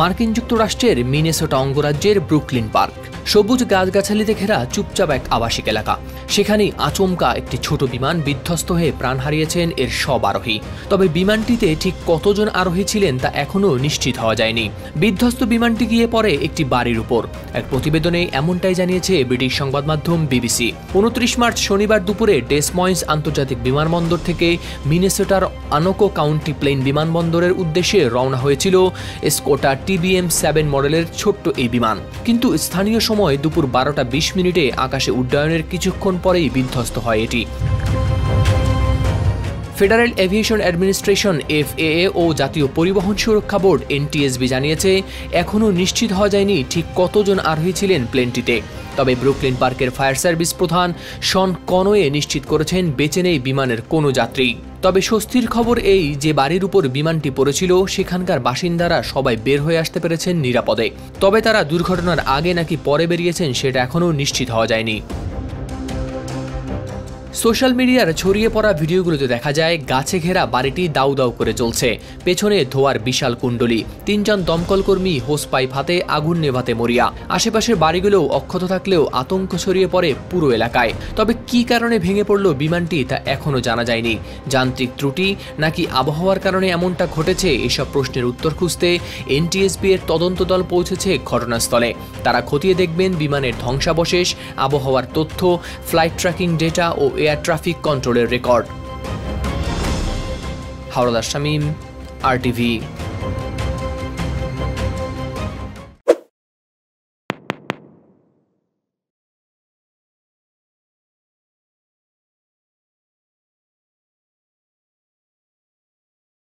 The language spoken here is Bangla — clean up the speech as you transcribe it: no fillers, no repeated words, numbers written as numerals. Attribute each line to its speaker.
Speaker 1: মার্কিন যুক্তরাষ্ট্রের মিনেসোটা অঙ্গরাজ্যের ব্রুকলিন পার্ক। সবুজ গাছগাছালিতে ঘেরা চুপচাপ এক আবাসিক এলাকা। সেখানেই আচমকা একটি ছোট বিমান বিধ্বস্ত হয়ে প্রাণ হারিয়েছেন এর সব আরোহী। তবে বিমানটিতে ঠিক কতজন আরোহী ছিলেন তা এখনও নিশ্চিত হওয়া যায়নি। বিধ্বস্ত বিমানটি গিয়ে পড়ে একটি বাড়ির উপর। এক প্রতিবেদনে এমনটাই জানিয়েছে ব্রিটিশ সংবাদ মাধ্যম বিবিসি। 29 মার্চ শনিবার দুপুরে ডেস ময়েন্স আন্তর্জাতিক বিমানবন্দর থেকে মিনেসোটার আনোকো কাউন্টি প্লেন বিমানবন্দরের উদ্দেশ্যে রওনা হয়েছিল স্কোটা TBM-7 মডেলের ছোট্ট এই বিমান। কিন্তু স্থানীয় সময় দুপুর 12টা 20 মিনিটে আকাশে উড্ডয়নের কিছুক্ষণ পরেই বিধ্বস্ত হয় এটি। ফেডারেল এভিয়েশন অ্যাডমিনিস্ট্রেশন FAA ও জাতীয় পরিবহন সুরক্ষা বোর্ড NTSB জানিয়েছে এখনও নিশ্চিত হওয়া যায়নি ঠিক কতজন আরোহী ছিলেন প্লেনটিতে। তবে ব্রুকলিন পার্কের ফায়ার সার্ভিস প্রধান শন কনওয়ে নিশ্চিত করেছেন বেঁচে নেই বিমানের কোনো যাত্রী। তবে স্বস্তির খবর এই যে বাড়ির উপর বিমানটি পড়েছিল সেখানকার বাসিন্দারা সবাই বের হয়ে আসতে পেরেছেন নিরাপদে। তবে তারা দুর্ঘটনার আগে নাকি পরে বেরিয়েছেন সেটা এখনও নিশ্চিত হওয়া যায়নি। সোশ্যাল মিডিয়ার ছড়িয়ে পড়া ভিডিওগুলোতে দেখা যায় গাছে ঘেরা বাড়িটি দাউ দাউ করে চলছে। পেছনে ধোয়ার বিশাল কুণ্ডলী। 3 জন দমকল কর্মী হোস পাইপ হাতে আগুন নেভাতে মরিয়া। আশেপাশের বাড়িগুলোও অক্ষত থাকলেও আতঙ্ক ছড়িয়ে পড়ে পুরো এলাকায়। তবে কী কারণে ভেঙে পড়ল বিমানটি তা এখনও জানা যায়নি। যান্ত্রিক ত্রুটি নাকি আবহাওয়ার কারণে এমনটা ঘটেছে এসব প্রশ্নের উত্তর খুঁজতে NTSB এর তদন্ত দল পৌঁছেছে ঘটনাস্থলে। তারা খতিয়ে দেখবেন বিমানের ধ্বংসাবশেষ, আবহাওয়ার তথ্য, ফ্লাইট ট্র্যাকিং ডেটা ও এয়ার ট্রাফিক কন্ট্রোলের রেকর্ড। হাওলাদার শামীম, RTV।